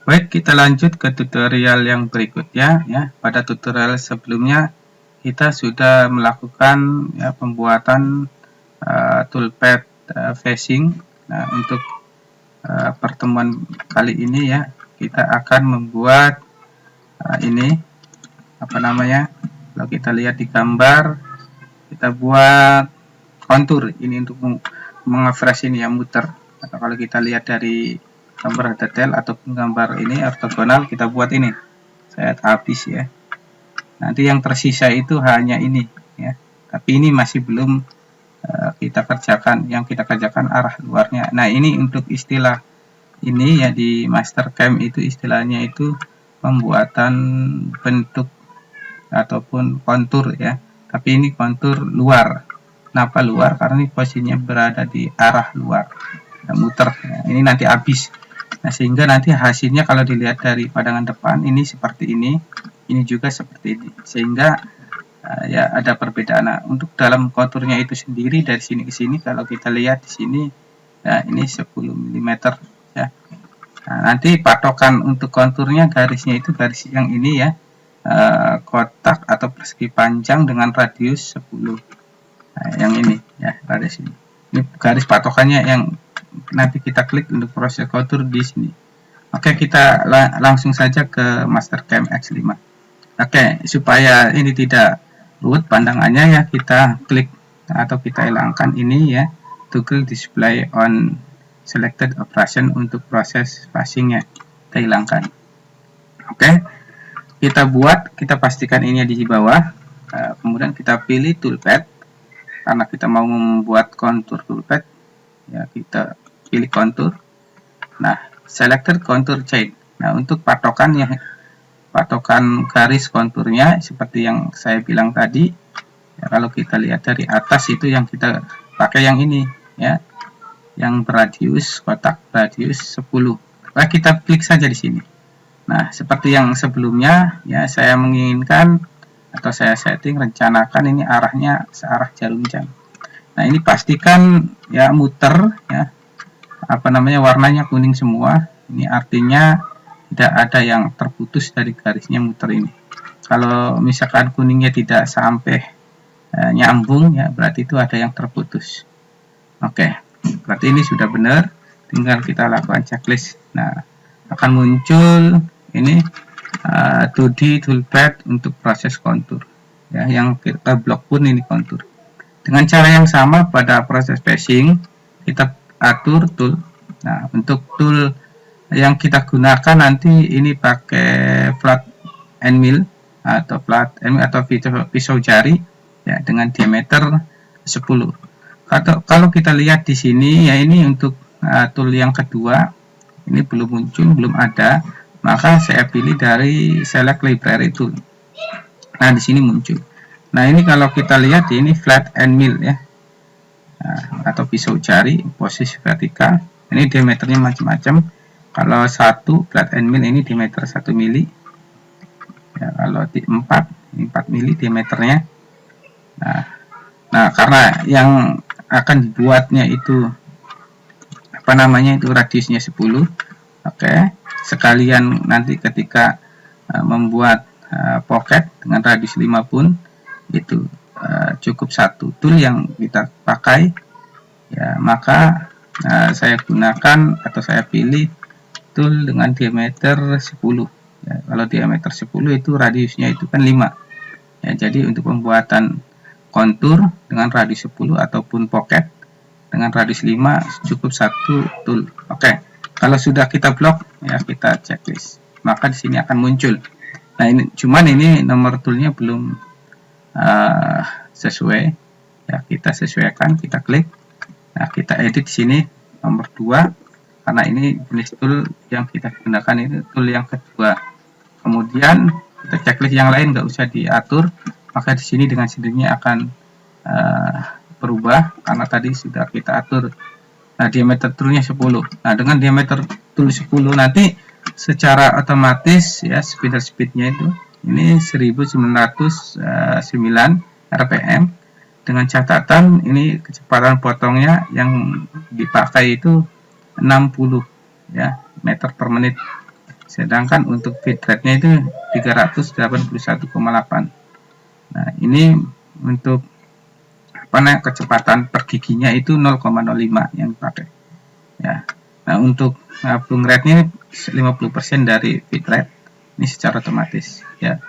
Baik, kita lanjut ke tutorial yang berikutnya ya. Pada tutorial sebelumnya kita sudah melakukan ya, pembuatan toolpad facing. Nah, untuk pertemuan kali ini ya, kita akan membuat ini apa namanya? Kalau kita lihat di gambar, kita buat kontur ini untuk mengefresh ini ya, muter. Atau kalau kita lihat dari gambar detail ataupun gambar ini ortogonal, kita buat ini saya habis ya. Nanti yang tersisa itu hanya ini ya, tapi ini masih belum kita kerjakan. Yang kita kerjakan arah luarnya. Nah, ini untuk istilah ini ya, di Mastercam itu istilahnya itu pembuatan bentuk ataupun kontur ya, tapi ini kontur luar. Kenapa luar? Karena ini posisinya berada di arah luar, muter ya. Ini nanti habis. Nah, sehingga nanti hasilnya kalau dilihat dari pandangan depan ini seperti ini juga seperti ini, sehingga ya ada perbedaan. Nah, untuk dalam konturnya itu sendiri dari sini ke sini, kalau kita lihat di sini ya, ini 10 mm ya. Nah, nanti patokan untuk konturnya garisnya itu garis yang ini ya, kotak atau persegi panjang dengan radius 10. Nah, yang ini ya, radius ini. Ini garis patokannya yang nanti kita klik untuk proses kontur di sini. Oke, kita langsung saja ke Mastercam X5. Oke, supaya ini tidak ruwet pandangannya ya, kita klik atau kita hilangkan ini ya, toggle display on selected operation untuk proses passingnya kita hilangkan. Oke, kita pastikan ini di bawah, kemudian kita pilih toolpad karena kita mau membuat kontur toolpad ya, kita pilih kontur. Nah, selected contour chain. Nah, untuk patokannya, patokan garis konturnya seperti yang saya bilang tadi ya, kalau kita lihat dari atas itu yang kita pakai yang ini ya, yang beradius kotak radius 10. Nah, kita klik saja di sini. Nah, seperti yang sebelumnya ya, saya menginginkan atau saya setting rencanakan ini arahnya searah jarum jam. Nah, ini pastikan ya muter ya, apa namanya, warnanya kuning semua. Ini artinya tidak ada yang terputus dari garisnya muter ini. Kalau misalkan kuningnya tidak sampai nyambung ya, berarti itu ada yang terputus. Oke, berarti ini sudah benar. Tinggal kita lakukan checklist. Nah, akan muncul ini 2D toolpad untuk proses kontur ya, yang kita blok pun ini kontur. Dengan cara yang sama pada proses passing, kita atur tool. Nah, untuk tool yang kita gunakan nanti ini pakai flat end mill atau pisau jari ya, dengan diameter 10. Kalau kita lihat di sini ya, ini untuk tool yang kedua ini belum muncul, belum ada, maka saya pilih dari select library tool. Nah, di sini muncul. Nah, ini kalau kita lihat ini flat end mill ya, atau pisau jari posisi vertikal. Ini diameternya macam-macam. Kalau 1 flat end mill ini diameter 1 mili ya, kalau di 4 mili diameternya. Nah, karena yang akan dibuatnya itu apa namanya, itu radiusnya 10. Oke, sekalian nanti ketika membuat pocket dengan radius 5 pun itu cukup satu tool yang kita pakai ya, maka saya gunakan atau saya pilih tool dengan diameter 10 ya. Kalau diameter 10 itu radiusnya itu kan 5 ya, jadi untuk pembuatan kontur dengan radius 10 ataupun pocket dengan radius 5 cukup satu tool. Oke, kalau sudah kita blok ya, kita checklist, maka di sini akan muncul. Nah, ini cuman ini nomor toolnya belum sesuai ya, kita sesuaikan, kita klik. Nah, kita edit di sini nomor 2 karena ini jenis tool yang kita gunakan ini tool yang kedua. Kemudian kita checklist yang lain nggak usah diatur, maka di sini dengan sendirinya akan berubah karena tadi sudah kita atur. Nah, diameter toolnya 10. Nah, dengan diameter tool 10 nanti secara otomatis ya, speednya itu ini 1909 rpm, dengan catatan ini kecepatan potongnya yang dipakai itu 60 ya, meter per menit. sedangkan untuk bitrate-nya itu 381,8. Nah, ini untuk kecepatan per giginya itu 0,05 yang dipakai ya. Nah, untuk bung rate-nya 50% dari bitrate ini secara otomatis ya.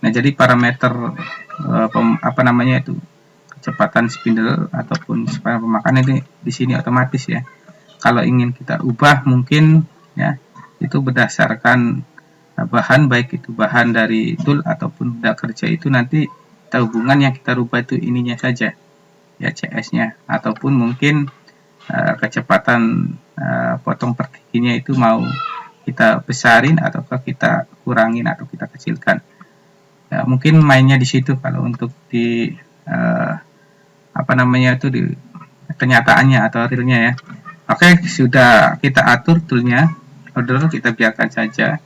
Nah, jadi parameter kecepatan spindle ataupun kecepatan pemakanan itu di sini otomatis ya. Kalau ingin kita ubah mungkin ya itu berdasarkan bahan, baik itu bahan dari tool ataupun benda kerja, itu nanti kita hubungan yang kita rubah itu ininya saja ya, CS-nya, ataupun mungkin kecepatan potong per giginya itu mau kita besarin ataukah kita kurangin atau kita kecilkan ya, mungkin mainnya di situ kalau untuk di di kenyataannya atau realnya ya. Oke, sudah kita atur toolnya, order kita biarkan saja.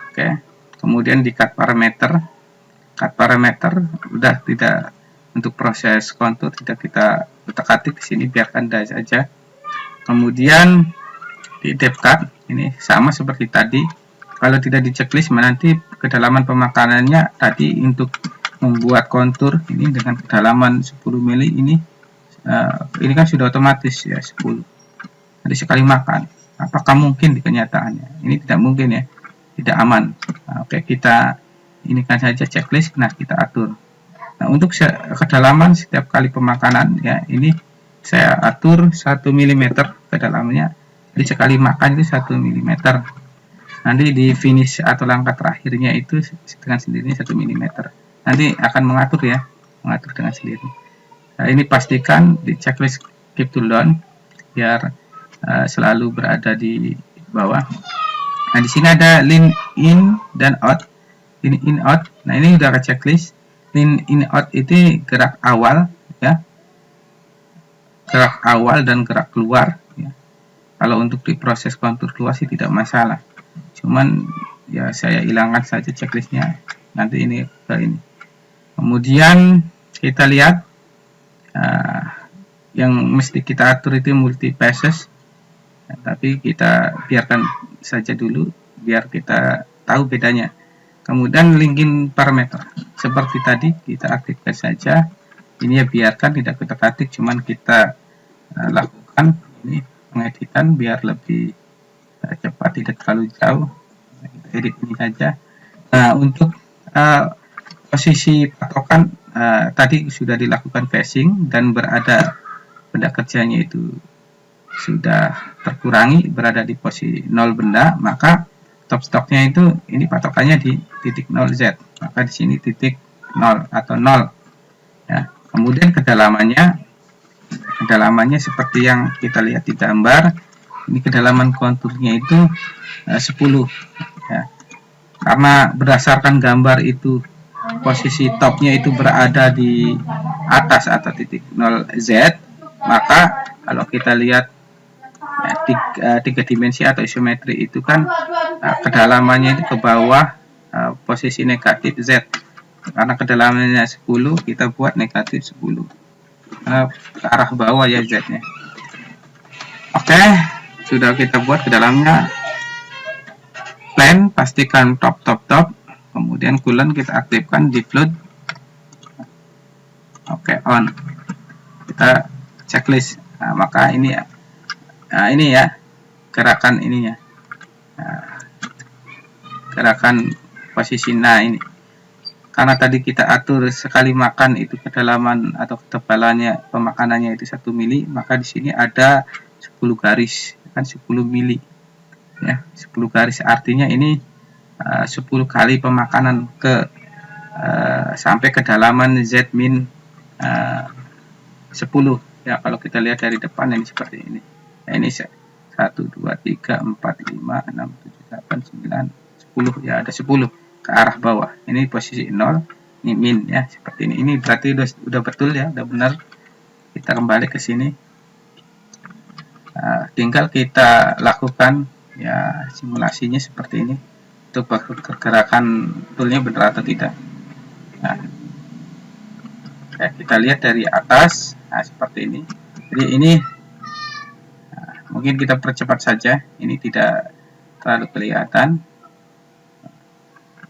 Oke, kemudian di cut parameter udah tidak, untuk proses kontur tidak kita utak-atik di sini, biarkan saja. Kemudian di depth cut ini sama seperti tadi, kalau tidak di checklist nanti kedalaman pemakanannya tadi untuk membuat kontur ini dengan kedalaman 10 mili ini kan sudah otomatis ya 10. Jadi sekali makan, apakah mungkin di kenyataannya? Ini tidak mungkin ya, tidak aman. Nah, oke, kita ini kan saja checklist. Nah, kita atur. Nah, untuk kedalaman setiap kali pemakanan ya, ini saya atur 1 mm kedalamannya. Jadi sekali makan itu 1 mm. Nanti di finish atau langkah terakhirnya itu dengan sendirinya 1 mm. Nanti akan mengatur dengan sendiri. Nah, ini pastikan di checklist keep tool down biar selalu berada di bawah. Nah, di sini ada lean in dan out. Lean in out. Nah, ini udah ke checklist. Lean in out itu gerak awal ya. Gerak awal dan gerak keluar ya. Kalau untuk di proses kontur keluar sih tidak masalah. Cuman ya saya hilangkan saja checklistnya. Nanti ini ke ini. Kemudian kita lihat yang mesti kita atur itu multi passes. Ya, tapi kita biarkan saja dulu biar kita tahu bedanya. Kemudian linkin parameter seperti tadi kita aktifkan saja. Ini ya biarkan, tidak kita ketik, cuman kita lakukan ini pengeditan biar lebih cepat, tidak terlalu jauh. Kita edit ini saja. Nah, untuk posisi patokan tadi sudah dilakukan phasing dan berada benda kerjanya itu sudah terkurangi, berada di posisi 0 benda, maka top stoknya itu ini patokannya di titik 0Z, maka di sini titik 0 atau 0 ya. Kemudian kedalamannya seperti yang kita lihat di gambar, ini kedalaman konturnya itu 10 ya. Karena berdasarkan gambar itu posisi topnya itu berada di atas atau titik 0Z, maka kalau kita lihat tiga dimensi atau isometri itu kan kedalamannya itu ke bawah posisi negatif Z, karena kedalamannya 10 kita buat negatif 10 ke arah bawah ya Z nya. Oke, sudah kita buat ke dalamnya plan, pastikan top, kemudian coolant kita aktifkan di flood. Oke, on, kita checklist. Nah, maka ini ya, ini ya gerakan ininya, gerakan posisi. Nah, ini karena tadi kita atur sekali makan itu kedalaman atau ketebalannya pemakanannya itu 1 mili, maka di sini ada 10 garis kan, 10 mili ya, 10 garis artinya ini 10 kali pemakanan ke sampai kedalaman Z min 10 ya. Kalau kita lihat dari depan ini seperti ini. Nah, ini 1, 2, 3, 4, 5, 6, 7, 8, 9, 10 ya, ada 10 ke arah bawah. Ini posisi 0, ini min ya, seperti ini. Ini berarti udah betul ya, udah benar. Kita kembali ke sini. Tinggal kita lakukan ya simulasinya seperti ini untuk pergerakan toolnya benar atau tidak. Nah, kita lihat dari atas, nah seperti ini. Jadi ini mungkin kita percepat saja, ini tidak terlalu kelihatan.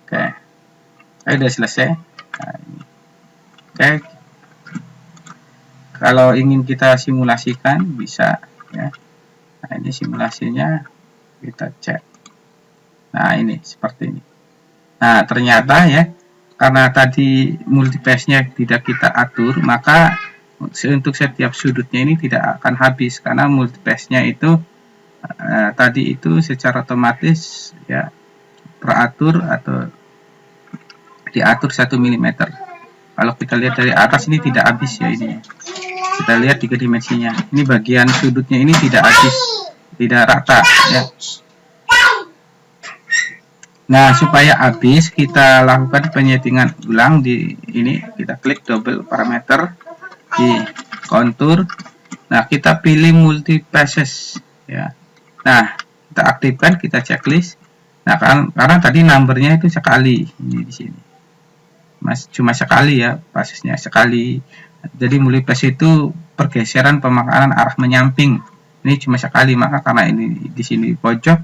Oke, sudah selesai. Nah, ini. Oke, kalau ingin kita simulasikan bisa ya. Nah, ini simulasinya kita cek. Nah, ini seperti ini. Nah, ternyata ya, karena tadi multipass-nya tidak kita atur, maka untuk setiap sudutnya ini tidak akan habis karena multipass-nya itu tadi itu secara otomatis ya teratur atau diatur 1 mm. Kalau kita lihat dari atas ini tidak habis ya ini. Kita lihat 3 dimensinya. Ini bagian sudutnya ini tidak habis, tidak rata ya. Nah, supaya habis kita lakukan penyetingan ulang di ini, kita klik double parameter di kontur. Nah, kita pilih multi passes ya. Nah, kita aktifkan, kita checklist. Nah, karena tadi numbernya itu sekali ini di sini. Cuma sekali ya, passesnya sekali. Jadi multi pass itu pergeseran pemakanan arah menyamping. Ini cuma sekali, maka karena ini di sini pojok,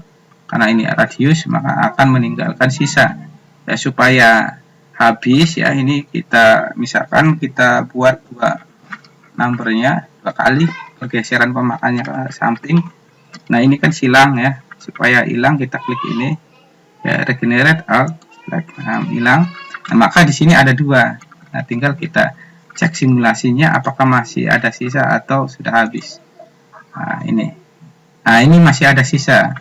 karena ini radius, maka akan meninggalkan sisa. Ya, supaya habis ya, ini kita misalkan kita buat 2 numbernya 2 kali pergeseran pemakannya ke samping. Nah, ini kan silang ya. Supaya hilang kita klik ini ya, regenerate alt, hilang. Nah, maka di sini ada 2. Nah, tinggal kita cek simulasinya apakah masih ada sisa atau sudah habis. Nah, ini masih ada sisa.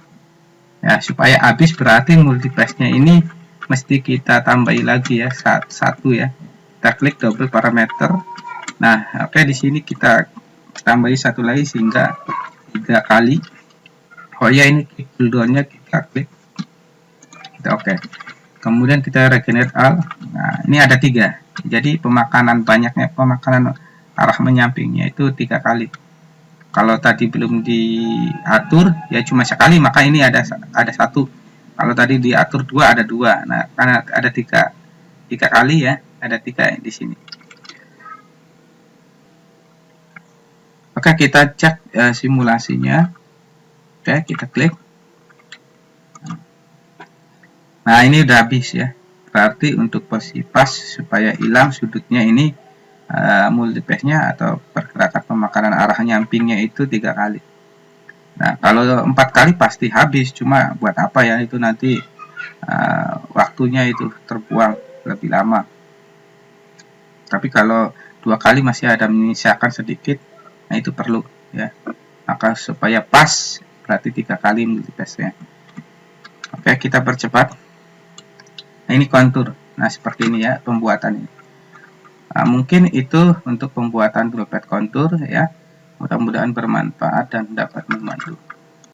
Ya, supaya habis berarti multipass-nya ini mesti kita tambahi lagi ya, satu ya. Kita klik double parameter. Nah, oke, di sini kita tambahi 1 lagi sehingga 3 kali. Oh ya, ini klik cooldown-nya kita klik. Kita oke. Kemudian kita regenerate all. Nah, ini ada 3. Jadi banyaknya pemakanan arah menyampingnya itu 3 kali. Kalau tadi belum diatur ya cuma sekali, maka ini ada 1. Kalau tadi diatur 2 ada 2. Nah, karena ada 3 kali ya, ada 3 di sini. Oke, kita cek simulasinya. Oke, kita klik. Nah, ini udah habis ya. Berarti untuk posisi pas supaya hilang sudutnya ini multipass-nya atau pergerakan pemakanan arah nyampingnya itu 3 kali. Nah, kalau 4 kali pasti habis. Cuma buat apa ya, itu nanti waktunya itu terbuang lebih lama. Tapi kalau 2 kali masih ada menyisakan sedikit, nah itu perlu ya. Maka supaya pas berarti 3 kali multipass-nya. Oke, kita percepat. Nah, ini kontur. Nah, seperti ini ya pembuatan ini. Nah, mungkin itu untuk pembuatan toolpath kontur ya. Mudah-mudahan bermanfaat dan dapat membantu.